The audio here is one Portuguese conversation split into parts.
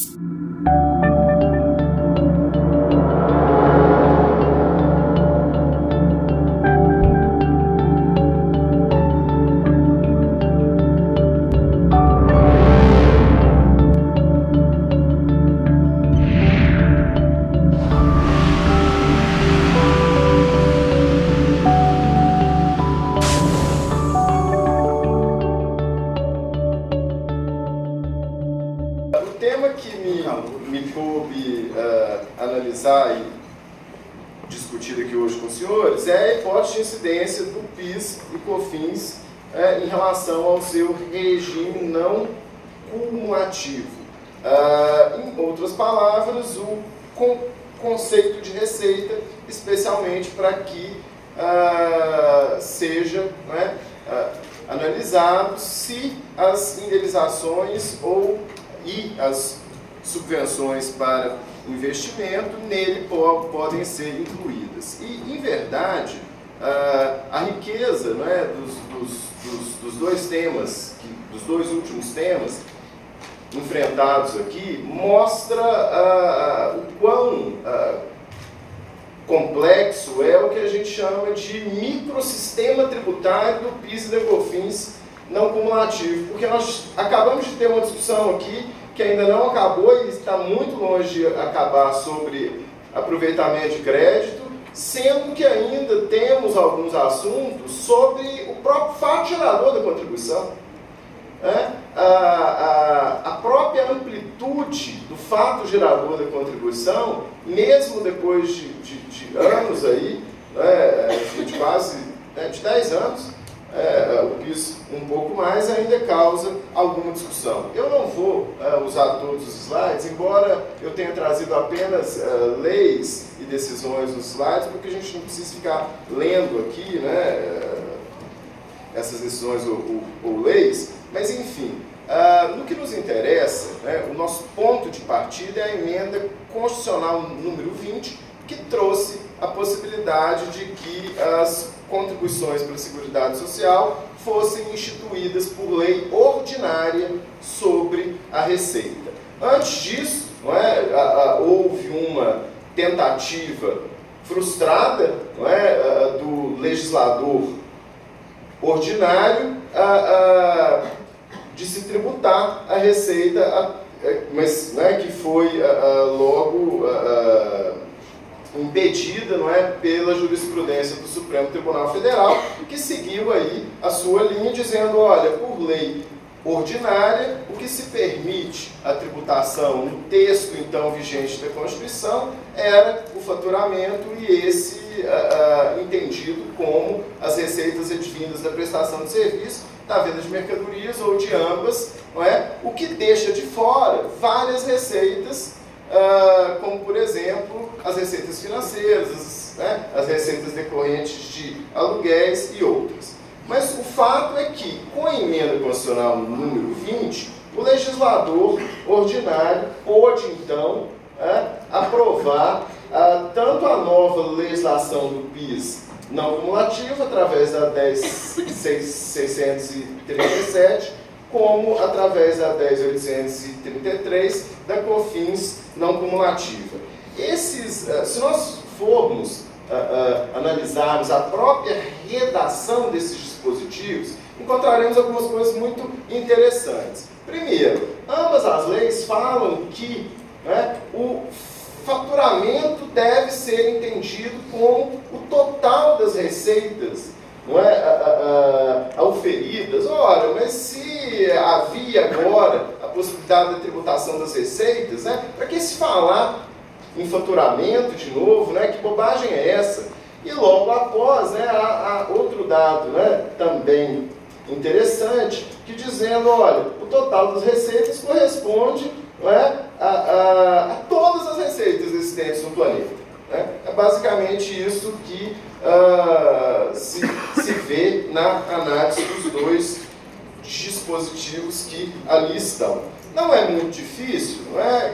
O tema que me coube analisar e discutir aqui hoje com os senhores é a hipótese de incidência do PIS e COFINS em relação ao seu regime não cumulativo. Em outras palavras, o conceito de receita, especialmente para que seja analisado se as indenizações e as subvenções para investimento nele podem ser incluídas. E, em verdade, a riqueza dos dois temas, dos dois últimos temas enfrentados aqui, mostra o quão complexo é o que a gente chama de microsistema tributário do PIS e da COFINS não cumulativo, porque nós acabamos de ter uma discussão aqui que ainda não acabou e está muito longe de acabar sobre aproveitamento de crédito, sendo que ainda temos alguns assuntos sobre o próprio fato gerador da contribuição. A própria amplitude do fato gerador da contribuição, mesmo depois de anos aí, de quase de 10 anos, o PIS um pouco mais, ainda causa alguma discussão. Eu não vou usar todos os slides, embora eu tenha trazido apenas leis e decisões nos slides, porque a gente não precisa ficar lendo aqui essas decisões ou leis, mas enfim, no que nos interessa, o nosso ponto de partida é a emenda constitucional número 20, que trouxe a possibilidade de que as contribuições para a Seguridade Social fossem instituídas por lei ordinária sobre a Receita. Antes disso, houve uma tentativa frustrada do legislador ordinário de se tributar a Receita, mas que foi logo impedida pela jurisprudência do Supremo Tribunal Federal, que seguiu aí a sua linha dizendo, olha, por lei ordinária, o que se permite a tributação no texto então vigente da Constituição era o faturamento e esse entendido como as receitas advindas da prestação de serviço, da venda de mercadorias ou de ambas, o que deixa de fora várias receitas, como por exemplo as receitas financeiras, as receitas decorrentes de aluguéis e outras. Mas o fato é que, com a emenda constitucional número 20, o legislador ordinário pôde então aprovar tanto a nova legislação do PIS não cumulativo, através da 10.637, como através da 10.833 da COFINS não cumulativa. Se nós formos analisarmos a própria redação desses dispositivos, encontraremos algumas coisas muito interessantes. Primeiro, ambas as leis falam que o faturamento deve ser entendido como o total das receitas auferidas. Ora, mas se havia agora a possibilidade da tributação das receitas, para que se falar em faturamento de novo, que bobagem é essa? E logo após, há outro dado também interessante, que dizendo, olha, o total das receitas corresponde a todas as receitas existentes no planeta. É basicamente isso que se vê na análise dos dois dispositivos que ali estão. Não é muito difícil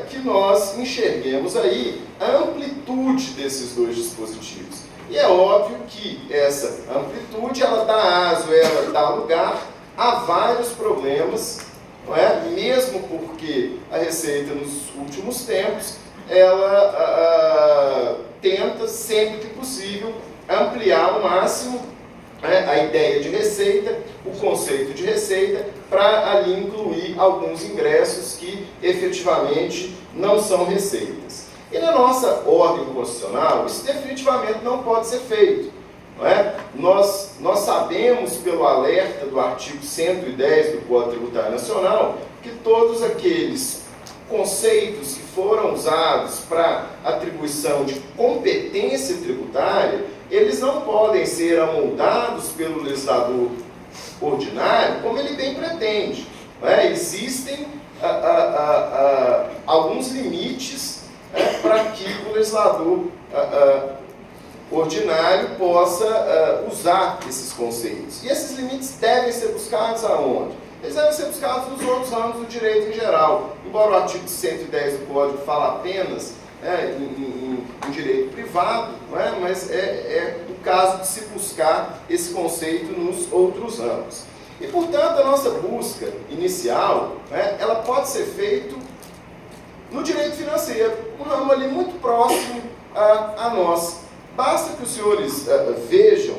que nós enxerguemos aí a amplitude desses dois dispositivos. E é óbvio que essa amplitude ela dá aso, ela dá lugar a vários problemas não é? Mesmo porque a Receita, nos últimos tempos, ela tenta, sempre que possível, ampliar ao máximo a ideia de receita, o conceito de receita, para ali incluir alguns ingressos que efetivamente não são receitas. E na nossa ordem constitucional, isso definitivamente não pode ser feito. Não é? Nós sabemos, pelo alerta do artigo 110 do Código Tributário Nacional, que todos aqueles conceitos que foram usados para atribuição de competência tributária, eles não podem ser amoldados pelo legislador ordinário como ele bem pretende. Não é? Existem alguns limites para que o legislador ordinário possa usar esses conceitos. E esses limites devem ser buscados aonde? Eles devem ser buscados nos outros ramos do direito em geral. Embora o artigo 110 do Código fale apenas em direito privado, não é? Mas é o caso de se buscar esse conceito nos outros ramos. E, portanto, a nossa busca inicial, ela pode ser feita no direito financeiro, um ramo ali muito próximo a nós. Basta que os senhores vejam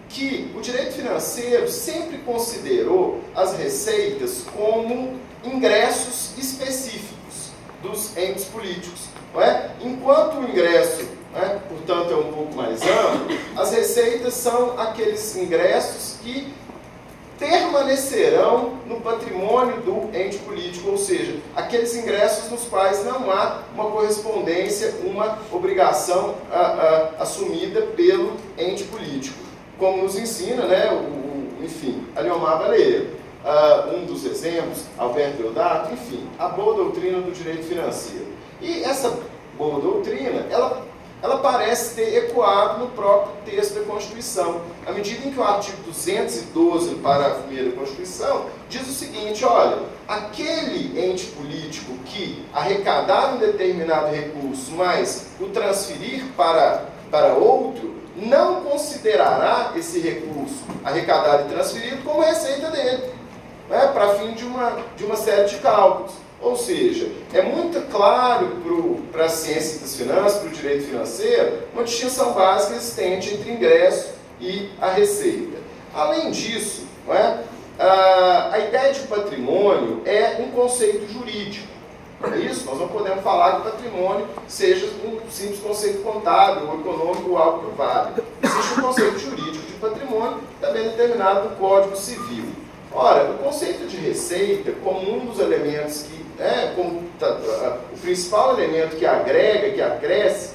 que o direito financeiro sempre considerou as receitas como ingressos específicos dos entes políticos. Enquanto o ingresso, portanto, é um pouco mais amplo, as receitas são aqueles ingressos que permanecerão no patrimônio do ente político, ou seja, aqueles ingressos nos quais não há uma correspondência, uma obrigação assumida pelo ente político. Como nos ensina, enfim, Aliomar Baleiro, um dos exemplos, Alberto Deodato, enfim, a boa doutrina do direito financeiro. E essa boa doutrina, ela parece ter ecoado no próprio texto da Constituição, à medida em que o artigo 212, no parágrafo 1º da Constituição, diz o seguinte: olha, aquele ente político que arrecadar um determinado recurso, mas o transferir para outro, não considerará esse recurso arrecadado e transferido como receita dele, para fim de uma série de cálculos. Ou seja, é muito claro para a ciência das finanças, para o direito financeiro, uma distinção básica existente entre ingresso e a receita. Além disso, a ideia de patrimônio é um conceito jurídico. É isso? Nós não podemos falar que patrimônio seja um simples conceito contábil, ou econômico, ou algo que vale. Existe um conceito jurídico de patrimônio, também determinado no Código Civil. Ora, o conceito de receita, como um dos elementos que como o principal elemento que agrega, que acresce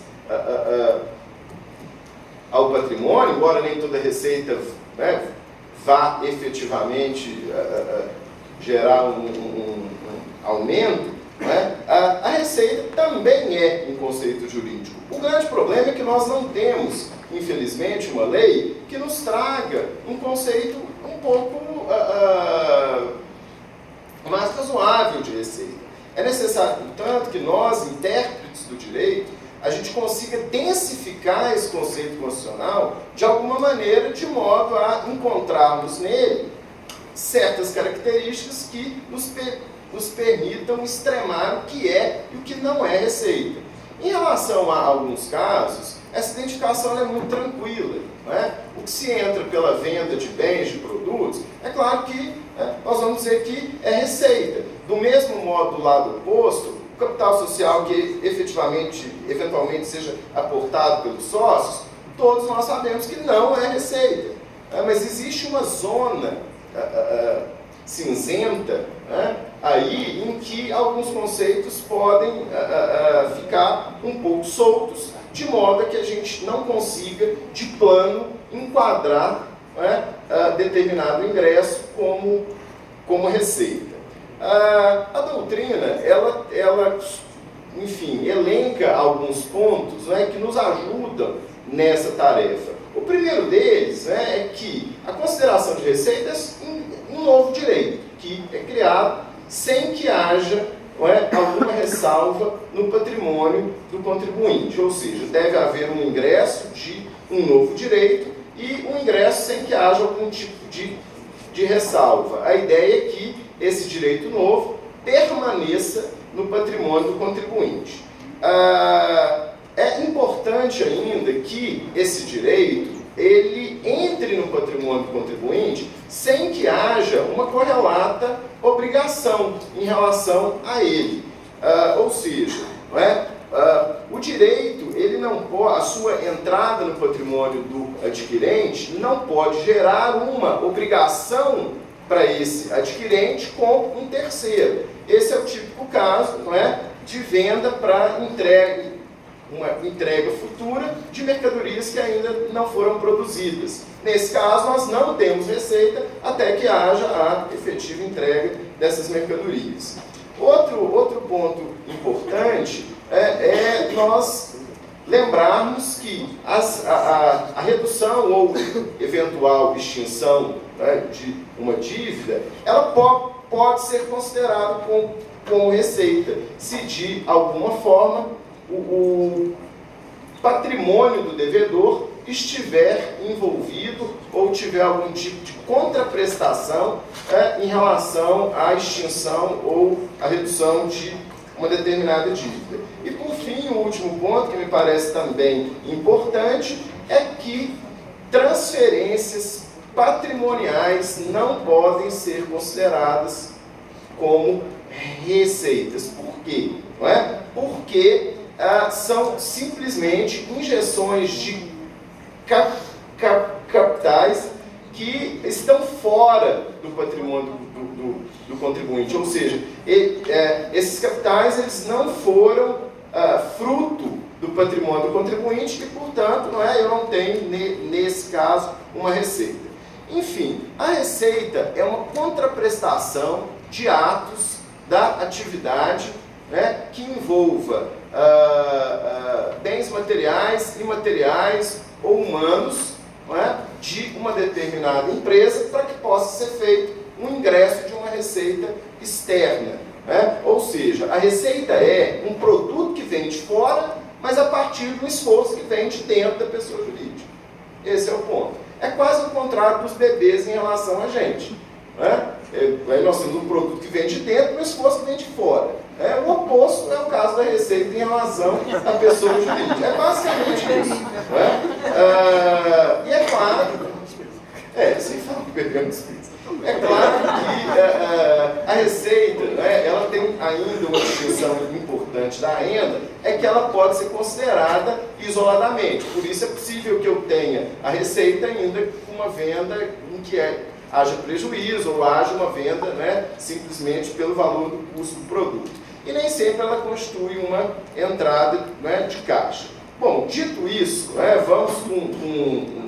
ao patrimônio, embora nem toda receita vá efetivamente gerar um aumento, a receita também é um conceito jurídico. O grande problema é que nós não temos, infelizmente, uma lei que nos traga um conceito um pouco mais razoável de receita. É necessário, portanto, que nós, intérpretes do direito, a gente consiga densificar esse conceito constitucional de alguma maneira, de modo a encontrarmos nele certas características que nos permitam extremar o que é e o que não é receita. Em relação a alguns casos, essa identificação é muito tranquila. O que se entra pela venda de bens, de produtos, é claro que nós vamos dizer que é receita. Do mesmo modo, do lado oposto, o capital social que eventualmente seja aportado pelos sócios, todos nós sabemos que não é receita. Mas existe uma zona cinzenta aí em que alguns conceitos podem ficar um pouco soltos, de modo a que a gente não consiga, de plano, enquadrar determinado ingresso como receita. A doutrina, ela enfim, elenca alguns pontos que nos ajudam nessa tarefa. O primeiro deles é que a consideração de receitas é um novo direito, que é criado sem que haja alguma ressalva no patrimônio do contribuinte, ou seja, deve haver um ingresso de um novo direito e um ingresso sem que haja algum tipo de ressalva. A ideia é que esse direito novo permaneça no patrimônio do contribuinte. É importante ainda que esse direito ele entre no patrimônio do contribuinte sem que haja uma correlata obrigação em relação a ele. Ou seja, não é? O direito, ele não pode, a sua entrada no patrimônio do adquirente não pode gerar uma obrigação para esse adquirente com um terceiro. Esse é o típico caso, não é, de venda para uma entrega futura de mercadorias que ainda não foram produzidas. Nesse caso, nós não temos receita até que haja a efetiva entrega dessas mercadorias. Outro ponto importante é nós lembrarmos que a redução ou eventual extinção, né, de uma dívida, ela pode ser considerada como receita, se de alguma forma o patrimônio do devedor estiver envolvido ou tiver algum tipo de contraprestação em relação à extinção ou à redução de uma determinada dívida. E por fim, o último ponto que me parece também importante é que transferências patrimoniais não podem ser consideradas como receitas. Por quê? Não é? Porque são simplesmente injeções de capitais que estão fora do patrimônio do contribuinte, ou seja, esses capitais eles não foram fruto do patrimônio do contribuinte e, portanto, eu não tenho, nesse caso, uma receita. Enfim, a receita é uma contraprestação de atos da atividade, né, que envolva bens materiais, imateriais ou humanos, não é, de uma determinada empresa para que possa ser feito um ingresso de uma receita externa. Né? Ou seja, a receita é um produto que vem de fora, mas a partir do esforço que vem de dentro da pessoa jurídica. Esse é o ponto. É quase o contrário dos bebês em relação a gente. Né? Nós temos um produto que vem de dentro e um esforço que vem de fora. O oposto é o caso da receita em relação à pessoa jurídica. É basicamente isso. Né? E é claro... sem falar que bebemos pizza. É claro que a receita, ela tem ainda uma distinção importante da renda, é que ela pode ser considerada isoladamente. Por isso é possível que eu tenha a receita ainda com uma venda em que haja prejuízo ou haja uma venda, né, simplesmente pelo valor do custo do produto. E nem sempre ela constitui uma entrada, né, de caixa. Bom, dito isso, vamos com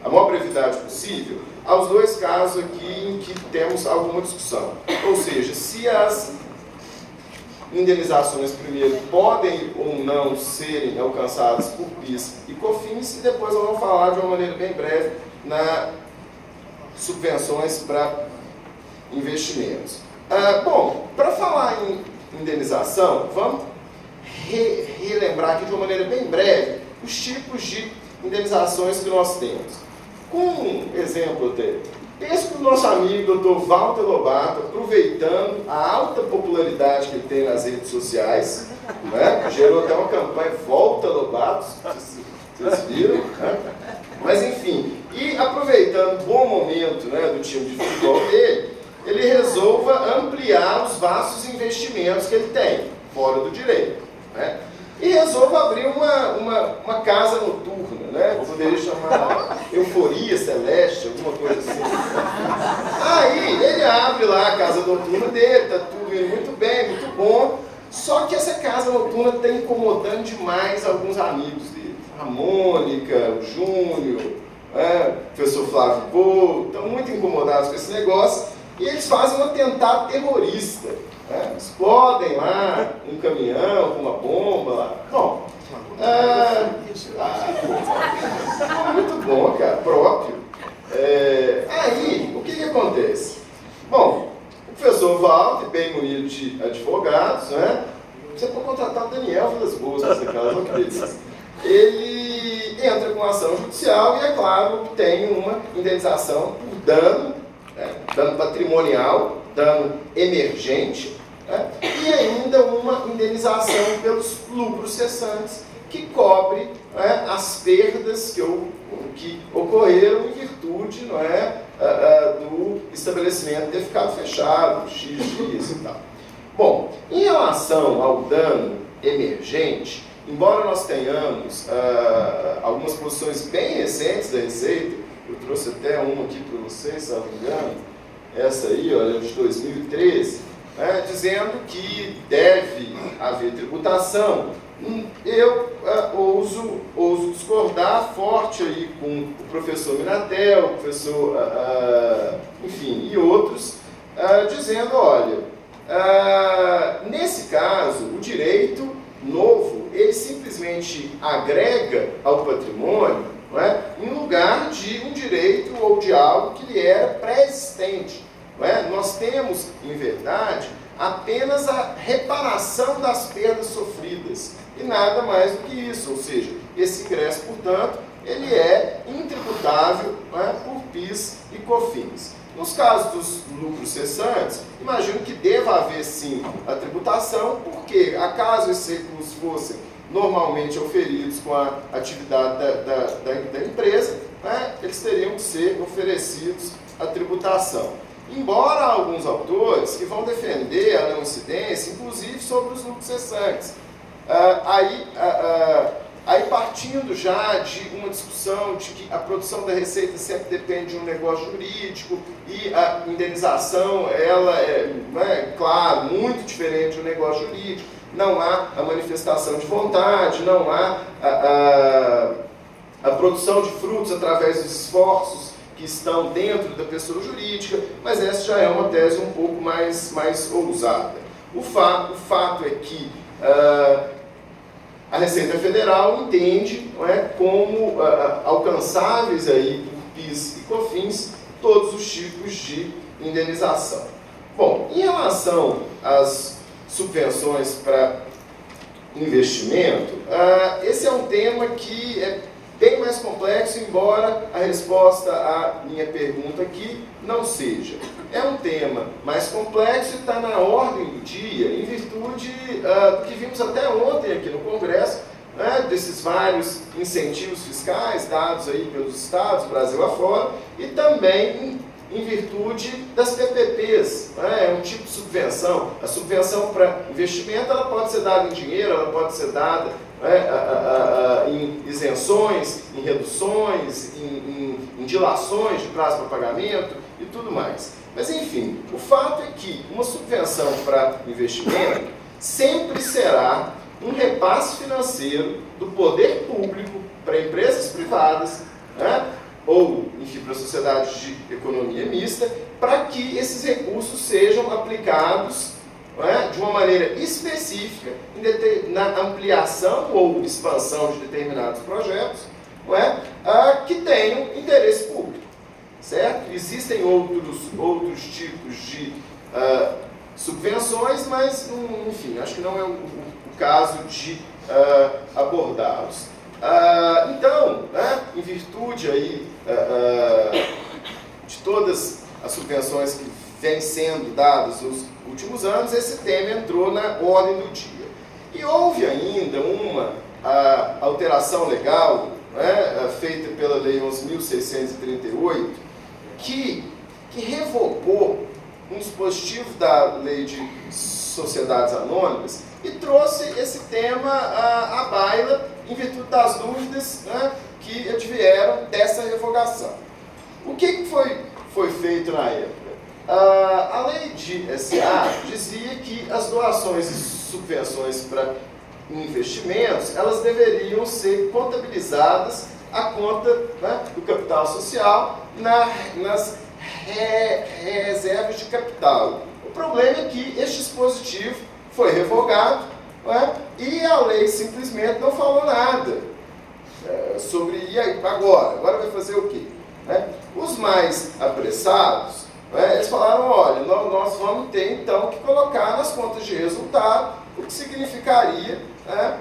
a maior brevidade possível aos dois casos aqui em que temos alguma discussão. Ou seja, se as indenizações primeiro podem ou não serem alcançadas por PIS e COFINS, e depois eu vou falar de uma maneira bem breve na subvenções para investimentos. Bom, para falar em indenização, vamos relembrar aqui de uma maneira bem breve os tipos de indenizações que nós temos. Com um exemplo até, pense que o nosso amigo Dr. Walter Lobato, aproveitando a alta popularidade que ele tem nas redes sociais, né, gerou até uma campanha Volta Lobato, vocês viram, né? Mas enfim, e aproveitando o bom momento, né, do time de futebol dele, ele resolva ampliar os vastos investimentos que ele tem, fora do direito, né? E resolva abrir uma casa noturna, né? Poderia chamar Euforia Celeste, alguma coisa assim. Aí ele abre lá a casa noturna dele, tá tudo indo muito bem, muito bom. Só que essa casa noturna está incomodando demais alguns amigos dele. A Mônica, o Júnior, o professor Flávio Pô, estão muito incomodados com esse negócio. E eles fazem um atentado terrorista. Explodem lá um caminhão com uma bomba lá. Bom, muito bom, cara, próprio. Aí, o que acontece? Bom, o professor Walter, bem munido de advogados, né? Você pode contratar o Daniel Vilas Boas para essa casa, olha que delícia. Ele entra com ação judicial e, é claro, tem uma indenização por dano, dano patrimonial, dano emergente, né? E ainda uma indenização pelos lucros cessantes, que cobre, né, as perdas que ocorreram em virtude, não é, do estabelecimento ter ficado fechado, X dias e tal. Bom, em relação ao dano emergente, embora nós tenhamos algumas posições bem recentes da Receita, eu trouxe até uma aqui para vocês, se não me engano, essa aí, olha, de 2013, né, dizendo que deve haver tributação. Eu ouso discordar forte aí com o professor Minatel, o professor, enfim, e outros, dizendo, olha, nesse caso, o direito novo, ele simplesmente agrega ao patrimônio, não é, em lugar de um direito ou de algo que lhe era pré-existente. Não é? Nós temos, em verdade, apenas a reparação das perdas sofridas, e nada mais do que isso, ou seja, esse ingresso, portanto, ele é intributável, não é, por PIS e COFINS. Nos casos dos lucros cessantes, imagino que deva haver sim a tributação, porque acaso esses recursos fossem normalmente oferidos com a atividade da empresa, né, eles teriam que ser oferecidos a tributação. Embora há alguns autores que vão defender a não incidência, inclusive sobre os lucros cessantes. Aí partindo já de uma discussão de que a produção da receita sempre depende de um negócio jurídico e a indenização, ela é, né, claro, muito diferente de um negócio jurídico, não há a manifestação de vontade, não há a produção de frutos através dos esforços que estão dentro da pessoa jurídica, mas essa já é uma tese um pouco mais ousada. O fato é que a Receita Federal entende, não é, como alcançáveis aí por PIS e COFINS todos os tipos de indenização. Bom, em relação às subvenções para investimento, esse é um tema que é bem mais complexo, embora a resposta à minha pergunta aqui não seja. É um tema mais complexo e está na ordem do dia, em virtude do que vimos até ontem aqui no Congresso, né, desses vários incentivos fiscais dados aí pelos estados, Brasil afora, e também em virtude das PPPs, né, é um tipo de subvenção. A subvenção para investimento ela pode ser dada em dinheiro, ela pode ser dada em isenções, em reduções, em dilações de prazo para pagamento e tudo mais. Mas, enfim, o fato é que uma subvenção para investimento sempre será um repasse financeiro do poder público para empresas privadas, né, ou, enfim, para sociedades de economia mista, para que esses recursos sejam aplicados, não é, de uma maneira específica na ampliação ou expansão de determinados projetos, não é, que tenham interesse público. Certo? Existem outros tipos de subvenções, mas, enfim, acho que não é o caso de abordá-los. Então, né, em virtude aí, de todas as subvenções que vêm sendo dadas nos últimos anos, esse tema entrou na ordem do dia. E houve ainda uma alteração legal, né, feita pela Lei 11.638, que revogou um dispositivo da Lei de Sociedades Anônimas e trouxe esse tema à baila em virtude das dúvidas, né, que advieram dessa revogação. O que foi feito na época? A lei de SA dizia que as doações e subvenções para investimentos, elas deveriam ser contabilizadas à conta, né, do capital social nas reservas de capital. O problema é que este dispositivo foi revogado, né, e a lei simplesmente não falou nada sobre e aí, agora vai fazer o quê? Né? Os mais apressados, né, eles falaram, olha, nós vamos ter então que colocar nas contas de resultado, o que significaria, né,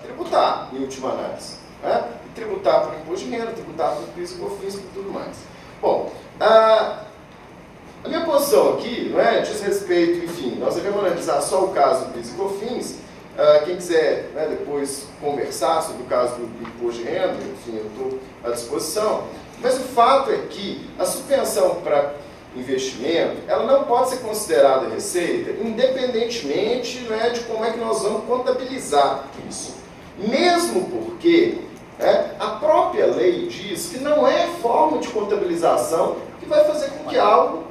tributar, em última análise. Né? Tributar por imposto de renda, tributar por PIS e COFINS e tudo mais. Bom, A minha posição aqui diz respeito, enfim, nós devemos analisar só o caso do PIS e COFINS. Quem quiser depois conversar sobre o caso do imposto de renda, enfim, eu estou à disposição. Mas o fato é que a subvenção para investimento, ela não pode ser considerada receita, independentemente de como é que nós vamos contabilizar isso. Mesmo porque a própria lei diz que não é forma de contabilização que vai fazer com que algo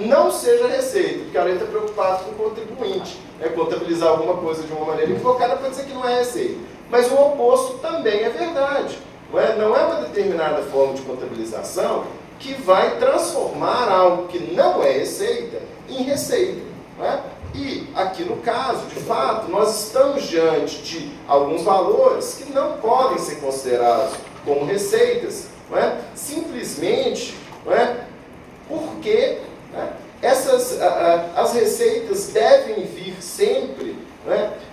não seja receita, porque a lei está preocupada com o contribuinte, contabilizar alguma coisa de uma maneira equivocada para dizer que não é receita. Mas o oposto também é verdade. Não é uma determinada forma de contabilização que vai transformar algo que não é receita em receita. E aqui no caso, de fato, nós estamos diante de alguns valores que não podem ser considerados como receitas, simplesmente porque as receitas devem vir sempre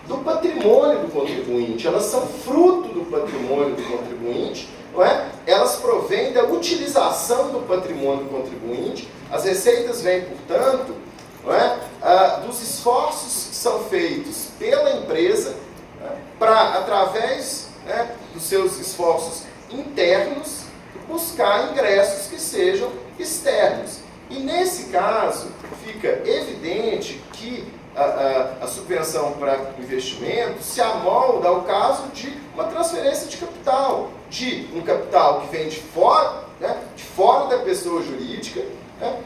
do patrimônio do contribuinte, elas são fruto do patrimônio do contribuinte, elas provêm da utilização do patrimônio do contribuinte. As receitas vêm, portanto, dos esforços que são feitos pela empresa para, através dos seus esforços internos, buscar ingressos que sejam externos. E nesse caso, fica evidente que a subvenção para investimento se amolda ao caso de uma transferência de capital, de um capital que vem de fora da pessoa jurídica,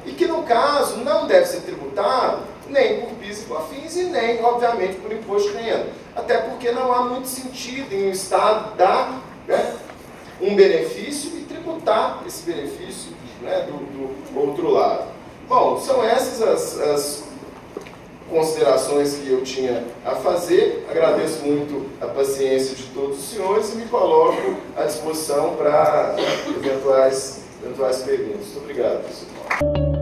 e que, no caso, não deve ser tributado nem por PIS e COFINS e nem, obviamente, por imposto de renda. Até porque não há muito sentido em o Estado dar um benefício e tributar esse benefício do outro lado. Bom, são essas as considerações que eu tinha a fazer. Agradeço muito a paciência de todos os senhores e me coloco à disposição para eventuais perguntas. Muito obrigado, pessoal.